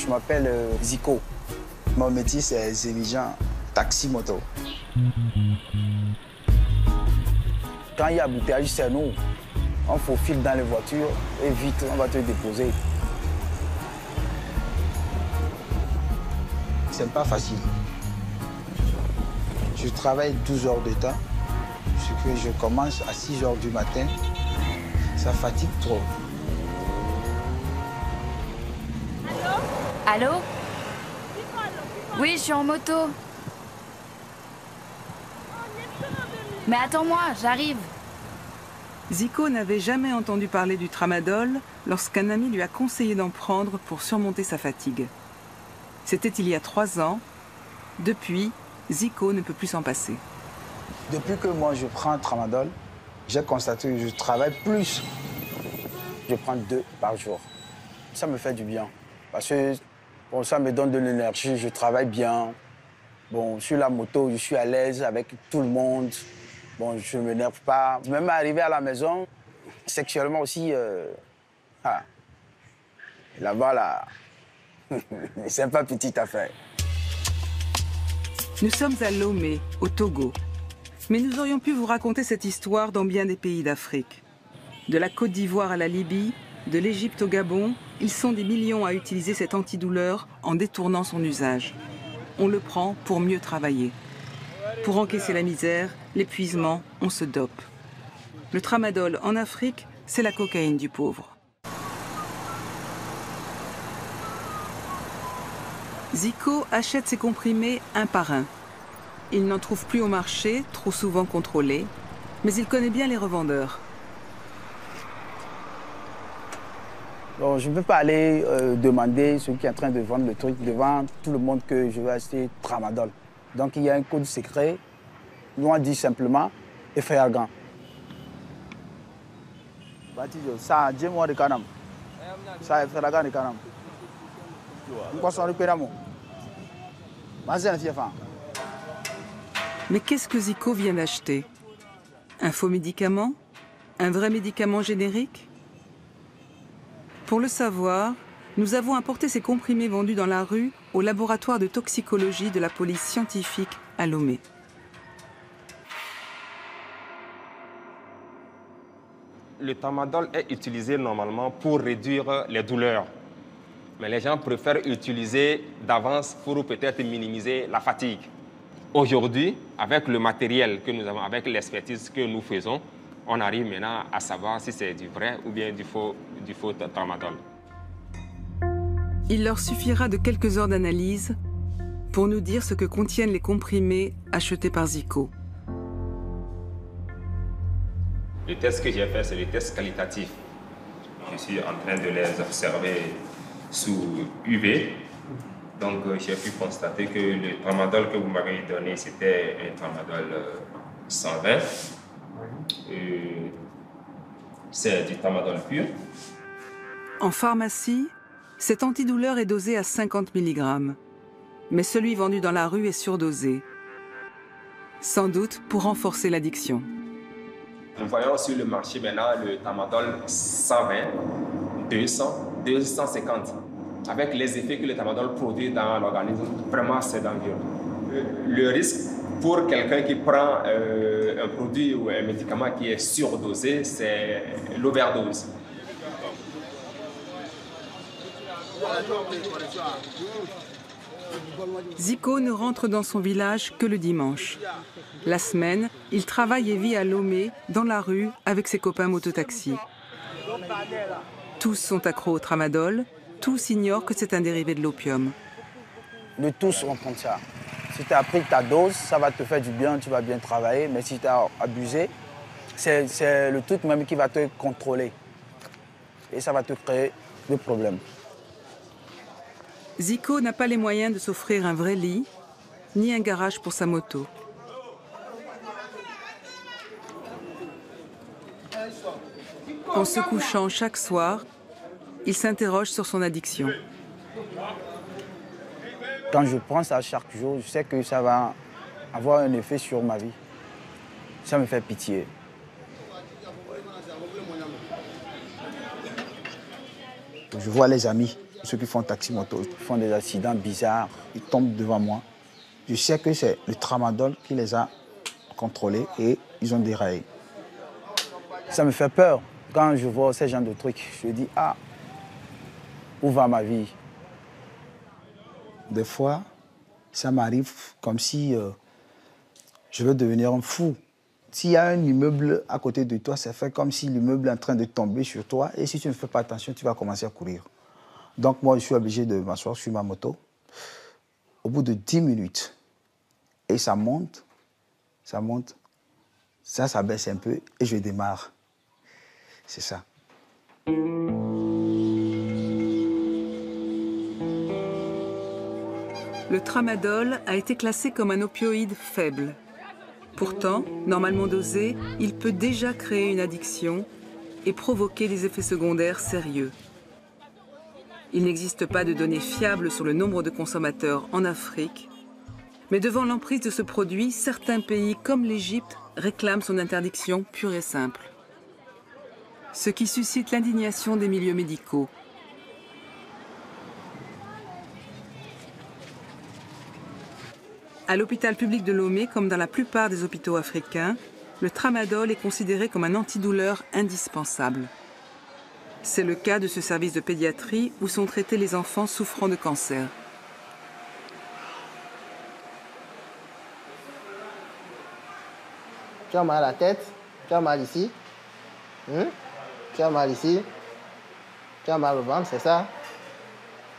Je m'appelle Zico. Mon métier, c'est Zémijan, taxi-moto. Quand il y a embouteillage, c'est nous. On faufile dans les voitures et vite, on va te déposer. C'est pas facile. Je travaille 12 heures de temps. Ce que je commence à 6 heures du matin, ça fatigue trop. Allô? Oui, je suis en moto. Mais attends-moi, j'arrive. Zico n'avait jamais entendu parler du tramadol lorsqu'un ami lui a conseillé d'en prendre pour surmonter sa fatigue. C'était il y a 3 ans. Depuis, Zico ne peut plus s'en passer. Depuis que moi je prends tramadol, j'ai constaté que je travaille plus. Je prends 2 par jour. Ça me fait du bien. Parce que bon, ça me donne de l'énergie, je travaille bien. Bon, sur la moto, je suis à l'aise avec tout le monde. Bon, je ne m'énerve pas. Même arrivé à la maison, sexuellement aussi, là-bas, là, c'est pas petite affaire. Nous sommes à Lomé, au Togo. Mais nous aurions pu vous raconter cette histoire dans bien des pays d'Afrique. De la Côte d'Ivoire à la Libye, de l'Égypte au Gabon, ils sont des millions à utiliser cet antidouleur en détournant son usage. On le prend pour mieux travailler. Pour encaisser la misère, l'épuisement, on se dope. Le tramadol en Afrique, c'est la cocaïne du pauvre. Zico achète ses comprimés un par un. Il n'en trouve plus au marché, trop souvent contrôlés, mais il connaît bien les revendeurs. Bon, je ne peux pas aller demander ceux qui est en train de vendre le truc devant tout le monde que je vais acheter tramadol. Donc il y a un code secret. Nous on dit simplement Efrayagan. Ça, dis-moi de Kanam. Ça, Efrayagan de Kanam. Mais qu'est-ce que Zico vient d'acheter? Un faux médicament? Un vrai médicament générique? Pour le savoir, nous avons apporté ces comprimés vendus dans la rue au laboratoire de toxicologie de la police scientifique à Lomé. Le tramadol est utilisé normalement pour réduire les douleurs. Mais les gens préfèrent utiliser d'avance pour peut-être minimiser la fatigue. Aujourd'hui, avec le matériel que nous avons, avec l'expertise que nous faisons, on arrive maintenant à savoir si c'est du vrai ou bien du faux tramadol. Il leur suffira de quelques heures d'analyse pour nous dire ce que contiennent les comprimés achetés par Zico. Le test que j'ai fait, c'est le test qualitatif. Je suis en train de les observer sous UV. Donc, j'ai pu constater que le tramadol que vous m'avez donné, c'était un tramadol 120. C'est du tramadol pur. En pharmacie, cet antidouleur est dosé à 50 mg. Mais celui vendu dans la rue est surdosé. Sans doute pour renforcer l'addiction. Nous voyons sur le marché maintenant le tramadol 120, 200, 250. Avec les effets que le tramadol produit dans l'organisme, vraiment c'est dangereux. Le risque pour quelqu'un qui prend un produit ou un médicament qui est surdosé, c'est l'overdose. Zico ne rentre dans son village que le dimanche. La semaine, il travaille et vit à Lomé, dans la rue, avec ses copains mototaxis. Tous sont accros au tramadol, tous ignorent que c'est un dérivé de l'opium. Nous tous, on prend ça. Si tu as pris ta dose, ça va te faire du bien, tu vas bien travailler. Mais si tu as abusé, c'est le truc même qui va te contrôler. Et ça va te créer des problèmes. Zico n'a pas les moyens de s'offrir un vrai lit, ni un garage pour sa moto. En se couchant chaque soir, il s'interroge sur son addiction. Quand je prends ça chaque jour, je sais que ça va avoir un effet sur ma vie. Ça me fait pitié. Je vois les amis Ceux qui font taxi-moto font des accidents bizarres, ils tombent devant moi. Je sais que c'est le tramadol qui les a contrôlés et ils ont déraillé. Ça me fait peur. Quand je vois ces genres de trucs, je me dis, ah, où va ma vie? Des fois, ça m'arrive comme si je veux devenir un fou. S'il y a un immeuble à côté de toi, ça fait comme si l'immeuble est en train de tomber sur toi. Et si tu ne fais pas attention, tu vas commencer à courir. Donc moi, je suis obligé de m'asseoir sur ma moto. Au bout de 10 minutes, et ça monte, ça baisse un peu et je démarre. C'est ça. Le tramadol a été classé comme un opioïde faible. Pourtant, normalement dosé, il peut déjà créer une addiction et provoquer des effets secondaires sérieux. Il n'existe pas de données fiables sur le nombre de consommateurs en Afrique, mais devant l'emprise de ce produit, certains pays comme l'Égypte réclament son interdiction pure et simple. Ce qui suscite l'indignation des milieux médicaux. À l'hôpital public de Lomé, comme dans la plupart des hôpitaux africains, le tramadol est considéré comme un antidouleur indispensable. C'est le cas de ce service de pédiatrie où sont traités les enfants souffrant de cancer. Tu as mal à la tête, tu as mal ici, tu as mal ici, tu as mal au ventre, c'est ça?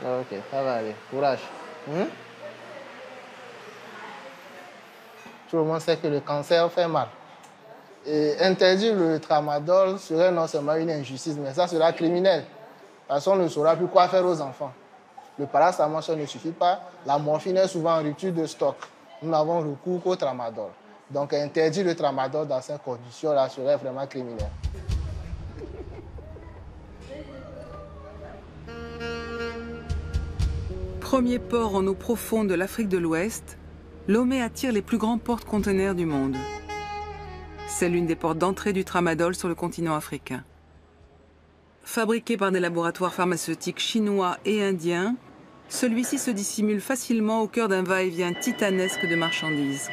Ok, ça va aller, courage. Tout le monde sait que le cancer fait mal. Et interdire le tramadol serait non seulement une injustice, mais ça sera criminel. Parce qu'on ne saura plus quoi faire aux enfants. Le paracétamol ne suffit pas. La morphine est souvent en rupture de stock. Nous n'avons recours qu'au tramadol. Donc interdire le tramadol dans ces conditions-là serait vraiment criminel. Premier port en eau profonde de l'Afrique de l'Ouest, Lomé attire les plus grands porte-conteneurs du monde. C'est l'une des portes d'entrée du tramadol sur le continent africain. Fabriqué par des laboratoires pharmaceutiques chinois et indiens, celui-ci se dissimule facilement au cœur d'un va-et-vient titanesque de marchandises.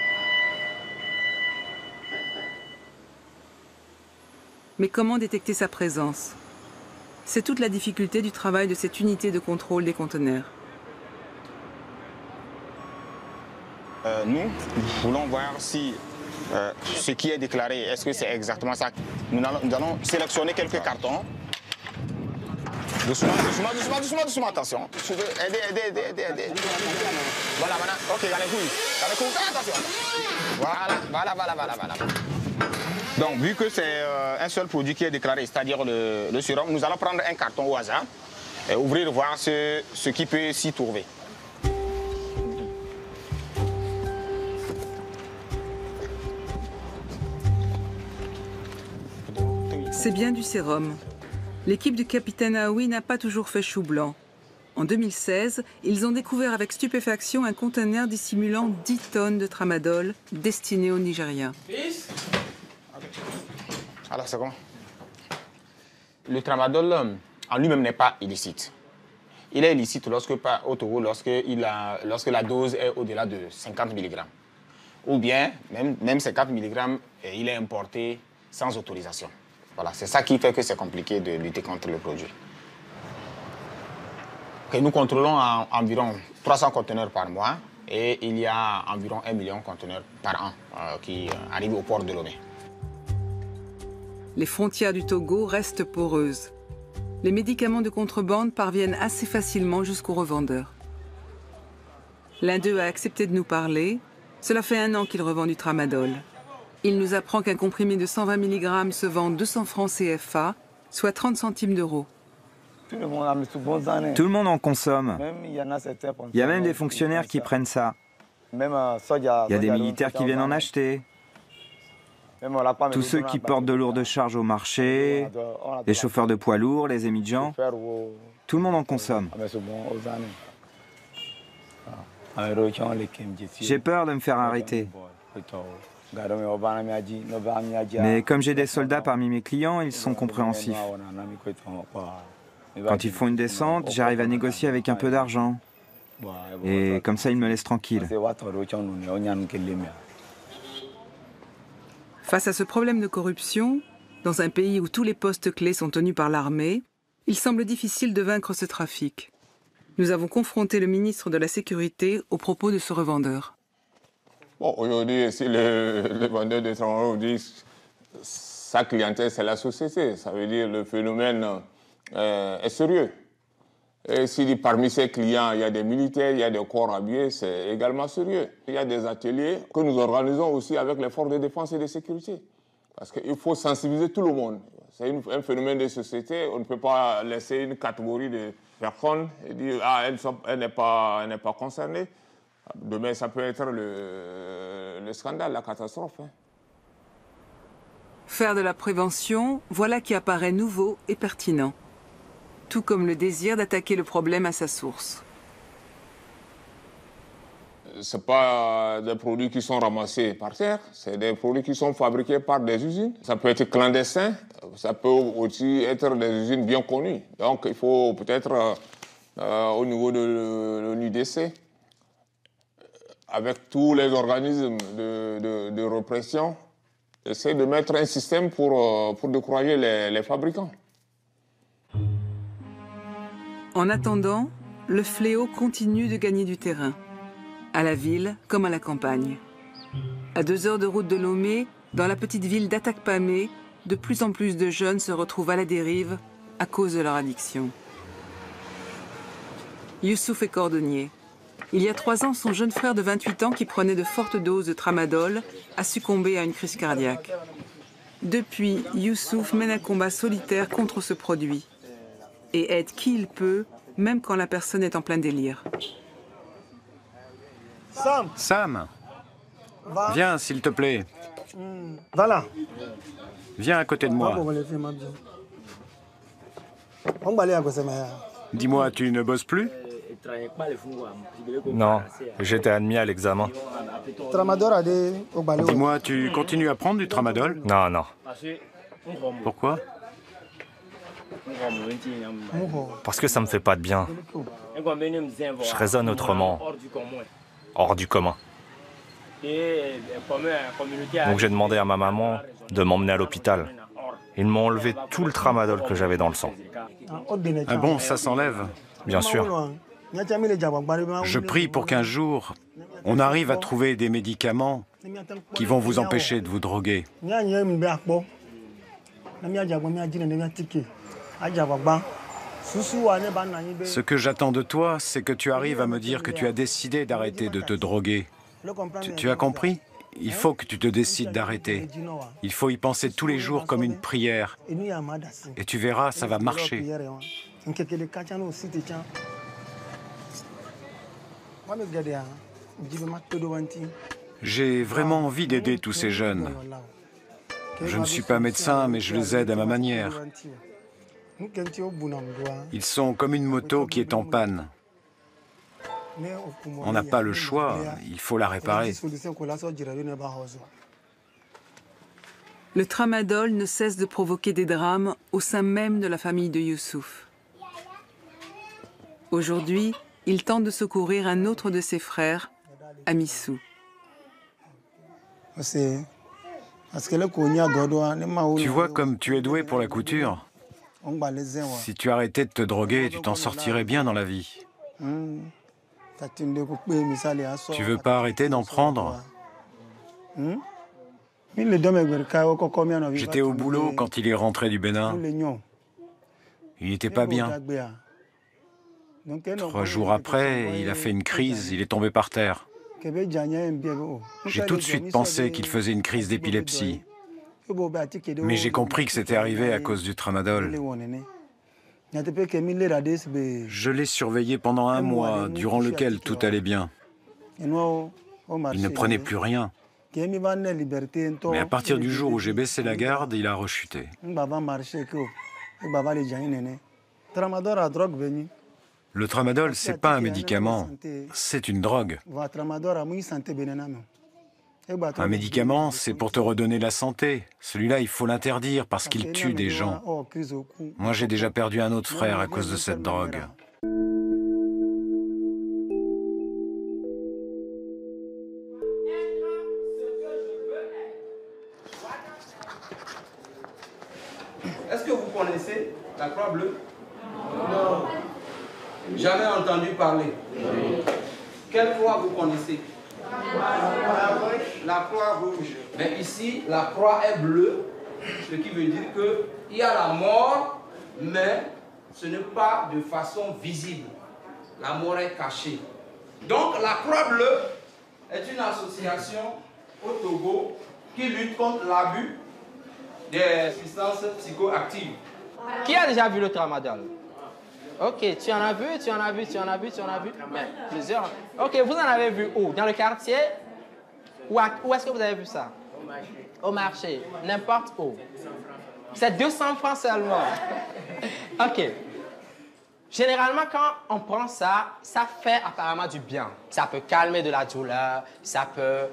Mais comment détecter sa présence? C'est toute la difficulté du travail de cette unité de contrôle des conteneurs. Nous voulons voir si ce qui est déclaré, est-ce que c'est exactement ça. Nous allons sélectionner quelques cartons. Doucement, attention. Tu veux aider. Voilà, ok, allez, attention. Voilà. Donc, vu que c'est un seul produit qui est déclaré, c'est-à-dire le sérum, nous allons prendre un carton au hasard et ouvrir, voir ce qui peut s'y trouver. C'est bien du sérum. L'équipe du capitaine Aoui n'a pas toujours fait chou blanc. En 2016, ils ont découvert avec stupéfaction un conteneur dissimulant 10 tonnes de tramadol destiné au Nigeria. Alors, c'est bon. Le tramadol en lui-même n'est pas illicite. Il est illicite au Togo lorsque la dose est au-delà de 50 mg. Ou bien, même 50 mg, il est importé sans autorisation. Voilà, c'est ça qui fait que c'est compliqué de lutter contre le produit. Okay, nous contrôlons environ 300 conteneurs par mois et il y a environ 1 million de conteneurs par an qui arrivent au port de Lomé. Les frontières du Togo restent poreuses. Les médicaments de contrebande parviennent assez facilement jusqu'aux revendeurs. L'un d'eux a accepté de nous parler. Cela fait 1 an qu'il revend du tramadol. Il nous apprend qu'un comprimé de 120 mg se vend 200 francs CFA, soit 30 centimes d'euros. Tout le monde en consomme. Il y a même des fonctionnaires qui prennent ça. Il y a des militaires qui viennent en acheter. Tous ceux qui portent de lourdes charges au marché, les chauffeurs de poids lourds, les émigrants, tout le monde en consomme. J'ai peur de me faire arrêter. Mais comme j'ai des soldats parmi mes clients, ils sont compréhensifs. Quand ils font une descente, j'arrive à négocier avec un peu d'argent. Et comme ça, ils me laissent tranquille. Face à ce problème de corruption, dans un pays où tous les postes clés sont tenus par l'armée, il semble difficile de vaincre ce trafic. Nous avons confronté le ministre de la Sécurité aux propos de ce revendeur. Bon, aujourd'hui, si le vendeur de tramadol dit sa clientèle, c'est la société, ça veut dire le phénomène est sérieux. Et si parmi ses clients, il y a des militaires, il y a des corps habillés, c'est également sérieux. Il y a des ateliers que nous organisons aussi avec les forces de défense et de sécurité. Parce qu'il faut sensibiliser tout le monde. C'est un phénomène de société. On ne peut pas laisser une catégorie de personnes et dire « Ah, elle n'est pas concernée ». Demain, ça peut être le scandale, la catastrophe. Hein. Faire de la prévention, voilà qui apparaît nouveau et pertinent. Tout comme le désir d'attaquer le problème à sa source. Ce n'est pas des produits qui sont ramassés par terre, c'est des produits qui sont fabriqués par des usines. Ça peut être clandestin, ça peut aussi être des usines bien connues. Donc il faut peut-être, au niveau de l'UDC, avec tous les organismes de répression, essayer de mettre un système pour décourager les fabricants. En attendant, le fléau continue de gagner du terrain, à la ville comme à la campagne. À 2 heures de route de Lomé, dans la petite ville d'Atakpamé, de plus en plus de jeunes se retrouvent à la dérive à cause de leur addiction. Youssouf est cordonnier. Il y a 3 ans, son jeune frère de 28 ans qui prenait de fortes doses de tramadol a succombé à une crise cardiaque. Depuis, Youssouf mène un combat solitaire contre ce produit et aide qui il peut, même quand la personne est en plein délire. Sam, viens s'il te plaît. Voilà. Viens à côté de moi. Dis-moi, tu ne bosses plus? Non, j'étais admis à l'examen. Dis-moi, tu continues à prendre du tramadol? Non, non. Pourquoi? Parce que ça me fait pas de bien. Je raisonne autrement, hors du commun. Donc j'ai demandé à ma maman de m'emmener à l'hôpital. Ils m'ont enlevé tout le tramadol que j'avais dans le sang. Ah bon, ça s'enlève? Bien sûr. Je prie pour qu'un jour, on arrive à trouver des médicaments qui vont vous empêcher de vous droguer. Ce que j'attends de toi, c'est que tu arrives à me dire que tu as décidé d'arrêter de te droguer. Tu as compris? Il faut que tu te décides d'arrêter. Il faut y penser tous les jours comme une prière. Et tu verras, ça va marcher. J'ai vraiment envie d'aider tous ces jeunes. Je ne suis pas médecin, mais je les aide à ma manière. Ils sont comme une moto qui est en panne. On n'a pas le choix, il faut la réparer. Le tramadol ne cesse de provoquer des drames au sein même de la famille de Youssouf. Aujourd'hui, il tente de secourir un autre de ses frères, Amissou. Tu vois comme tu es doué pour la couture. Si tu arrêtais de te droguer, tu t'en sortirais bien dans la vie. Tu veux pas arrêter d'en prendre? J'étais au boulot quand il est rentré du Bénin. Il n'était pas bien. 3 jours après, il a fait une crise, il est tombé par terre. J'ai tout de suite pensé qu'il faisait une crise d'épilepsie. Mais j'ai compris que c'était arrivé à cause du tramadol. Je l'ai surveillé pendant 1 mois, durant lequel tout allait bien. Il ne prenait plus rien. Mais à partir du jour où j'ai baissé la garde, il a rechuté. Le tramadol, c'est pas un médicament, c'est une drogue. Un médicament, c'est pour te redonner la santé. Celui-là, il faut l'interdire parce qu'il tue des gens. Moi, j'ai déjà perdu un autre frère à cause de cette drogue. Est-ce que vous connaissez la croix bleue? Non. Jamais entendu parler. Quelle croix vous connaissez? La croix rouge. Mais ici, la croix est bleue, ce qui veut dire qu'il y a la mort, mais ce n'est pas de façon visible. La mort est cachée. Donc la croix bleue est une association au Togo qui lutte contre l'abus des substances psychoactives. Qui a déjà vu le tramadol? Ok, tu en as vu, tu en as vu, tu en as vu, tu en as vu. Mais plusieurs. Ok, vous en avez vu où? Dans le quartier? Où est-ce que vous avez vu ça? Au marché. N'importe où. C'est 200 francs seulement. Ok. Généralement, quand on prend ça, ça fait apparemment du bien. Ça peut calmer de la douleur, ça peut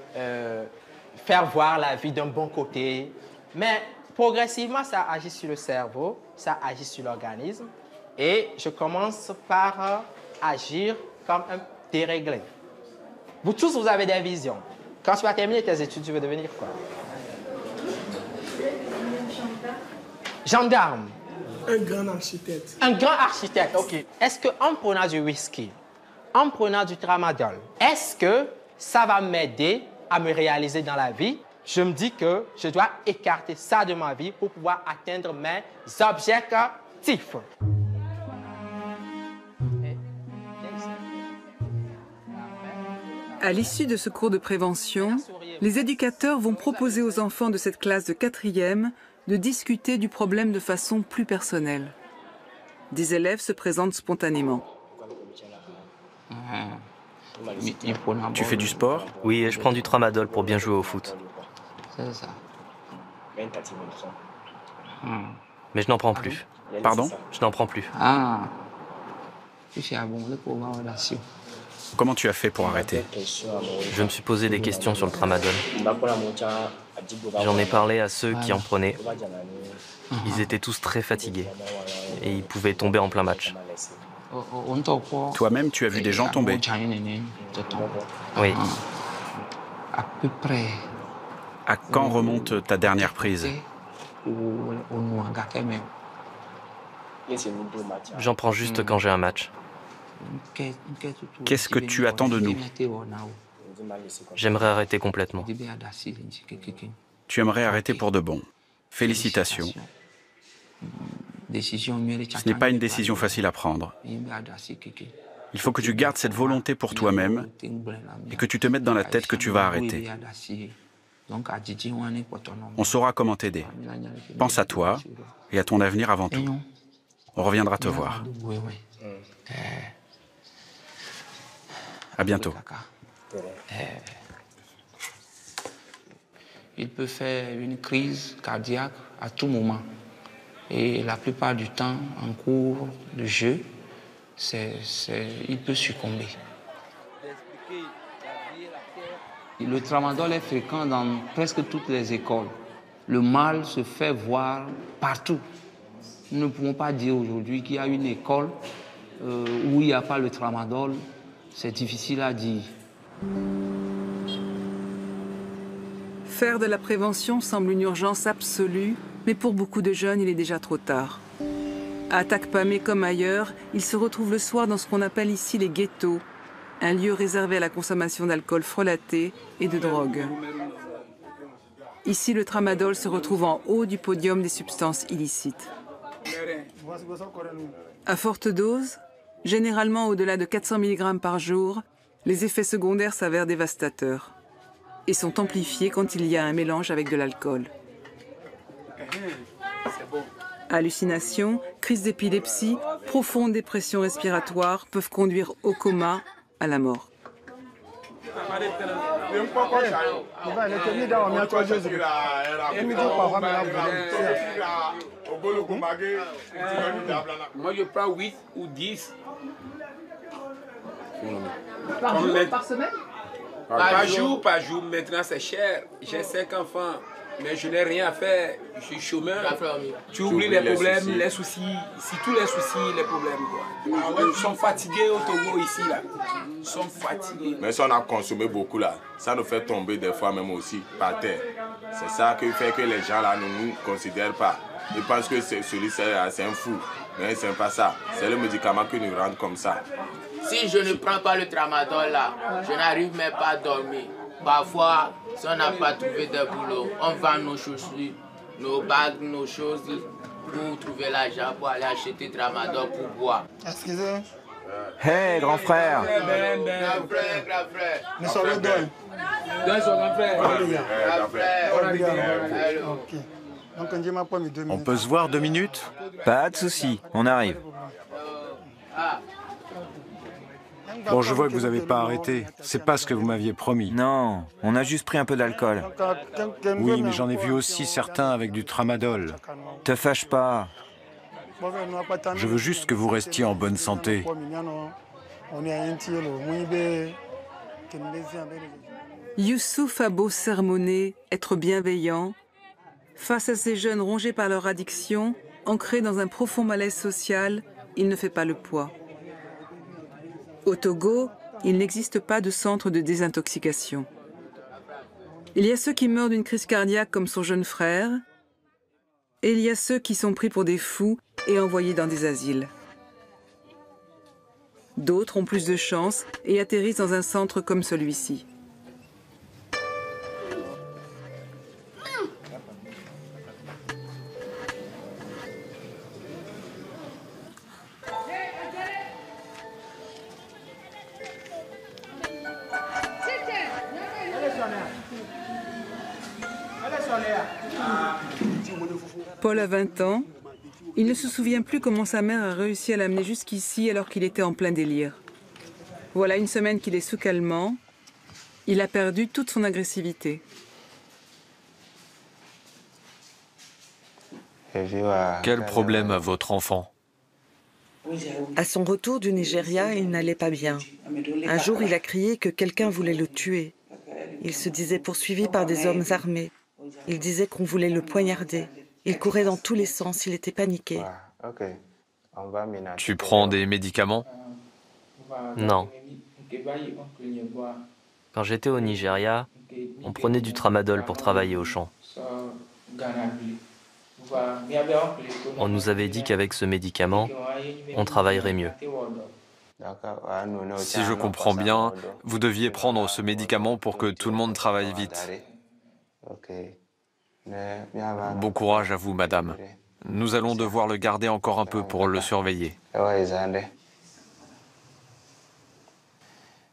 faire voir la vie d'un bon côté. Mais progressivement, ça agit sur le cerveau, ça agit sur l'organisme. Et je commence par agir comme un déréglé. Vous tous, vous avez des visions. Quand tu vas terminer tes études, tu veux devenir quoi? Gendarme. Un grand architecte. Un grand architecte, ok. Est-ce qu'en prenant du whisky, en prenant du tramadol, est-ce que ça va m'aider à me réaliser dans la vie? Je me dis que je dois écarter ça de ma vie pour pouvoir atteindre mes objectifs. À l'issue de ce cours de prévention, les éducateurs vont proposer aux enfants de cette classe de 4e de discuter du problème de façon plus personnelle. Des élèves se présentent spontanément. Tu fais du sport? Oui, et je prends du tramadol pour bien jouer au foot. C'est ça. Mais je n'en prends plus. Pardon? Je n'en prends plus. Ah. Comment tu as fait pour arrêter? Je me suis posé des questions sur le tramadol. J'en ai parlé à ceux qui en prenaient. Ils étaient tous très fatigués et ils pouvaient tomber en plein match. Toi-même, tu as vu des gens tomber? Oui. À peu près. À quand remonte ta dernière prise? J'en prends juste quand j'ai un match. Qu'est-ce que tu attends de nous? J'aimerais arrêter complètement. Tu aimerais arrêter pour de bon. Félicitations. Ce n'est pas une décision facile à prendre. Il faut que tu gardes cette volonté pour toi-même et que tu te mettes dans la tête que tu vas arrêter. On saura comment t'aider. Pense à toi et à ton avenir avant tout. On reviendra te voir. À bientôt. Il peut faire une crise cardiaque à tout moment. Et la plupart du temps, en cours de jeu, il peut succomber. Le tramadol est fréquent dans presque toutes les écoles. Le mal se fait voir partout. Nous ne pouvons pas dire aujourd'hui qu'il y a une école où il n'y a pas le tramadol. C'est difficile à dire. Faire de la prévention semble une urgence absolue, mais pour beaucoup de jeunes, il est déjà trop tard. À Takpamé comme ailleurs, ils se retrouvent le soir dans ce qu'on appelle ici les ghettos, un lieu réservé à la consommation d'alcool frelaté et de drogue. Ici, le tramadol se retrouve en haut du podium des substances illicites. À forte dose, généralement au-delà de 400 mg par jour, les effets secondaires s'avèrent dévastateurs et sont amplifiés quand il y a un mélange avec de l'alcool. Hallucinations, crises d'épilepsie, profondes dépressions respiratoires peuvent conduire au coma, à la mort. Moi, je prends 8 ou 10. Par jour, par semaine? Par jour. Maintenant, c'est cher. J'ai 5 enfants, mais je n'ai rien à faire. Je suis chômeur. Tu oublies les problèmes, les soucis. Si tous les soucis, les problèmes, quoi. Nous sommes fatigués au Togo ici, là. Nous sommes fatigués. Mais si on a consommé beaucoup, là, ça nous fait tomber des fois même aussi par terre. C'est ça qui fait que les gens, là, ne nous considèrent pas. Ils pensent que celui-là, c'est un fou. Mais c'est pas ça. C'est le médicament qui nous rend comme ça. Si je ne prends pas le tramadol là, je n'arrive même pas à dormir. Parfois, si on n'a pas trouvé de boulot, on vend nos chaussures, nos bagues, nos choses pour trouver l'argent pour aller acheter tramadol pour boire. Excusez. Hé, grand frère. Grand frère. Nous sommes le deux. Grand frère. On peut se voir 2 minutes? Pas de souci, on arrive. Bon, je vois que vous n'avez pas arrêté. C'est pas ce que vous m'aviez promis. Non, on a juste pris un peu d'alcool. Oui, mais j'en ai vu aussi certains avec du tramadol. Te fâche pas. Je veux juste que vous restiez en bonne santé. Youssouf a beau sermonner, être bienveillant, face à ces jeunes rongés par leur addiction, ancrés dans un profond malaise social, il ne fait pas le poids. Au Togo, il n'existe pas de centre de désintoxication. Il y a ceux qui meurent d'une crise cardiaque comme son jeune frère, et il y a ceux qui sont pris pour des fous et envoyés dans des asiles. D'autres ont plus de chance et atterrissent dans un centre comme celui-ci. Paul a 20 ans. Il ne se souvient plus comment sa mère a réussi à l'amener jusqu'ici alors qu'il était en plein délire. Voilà une semaine qu'il est sous calmant. Il a perdu toute son agressivité. Quel problème a votre enfant? À son retour du Nigeria, il n'allait pas bien. Un jour, il a crié que quelqu'un voulait le tuer. Il se disait poursuivi par des hommes armés. Il disait qu'on voulait le poignarder. Il courait dans tous les sens, il était paniqué. Tu prends des médicaments? Non. Quand j'étais au Nigeria, on prenait du tramadol pour travailler au champ. On nous avait dit qu'avec ce médicament, on travaillerait mieux. Si je comprends bien, vous deviez prendre ce médicament pour que tout le monde travaille vite. Bon courage à vous, madame. Nous allons devoir le garder encore un peu pour le surveiller.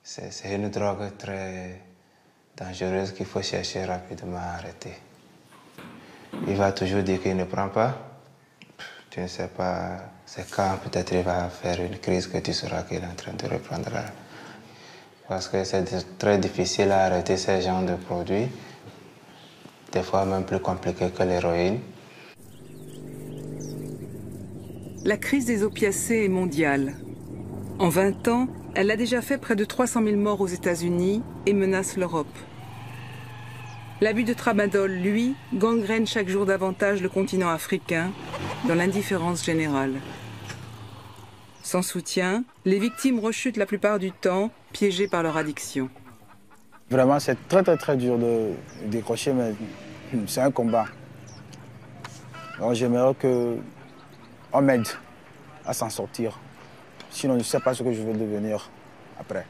C'est une drogue très dangereuse qu'il faut chercher rapidement à arrêter. Il va toujours dire qu'il ne prend pas. Tu ne sais pas, c'est quand peut-être il va faire une crise que tu sauras qu'il est en train de reprendre. Parce que c'est très difficile à arrêter ces genres de produits. Des fois même plus compliqué que l'héroïne. La crise des opiacés est mondiale. En 20 ans, elle a déjà fait près de 300 000 morts aux États-Unis et menace l'Europe. L'abus de tramadol, lui, gangrène chaque jour davantage le continent africain dans l'indifférence générale. Sans soutien, les victimes rechutent la plupart du temps, piégées par leur addiction. Vraiment, c'est très dur de décrocher, mais c'est un combat. Alors j'aimerais qu'on m'aide à s'en sortir. Sinon, je ne sais pas ce que je vais devenir après.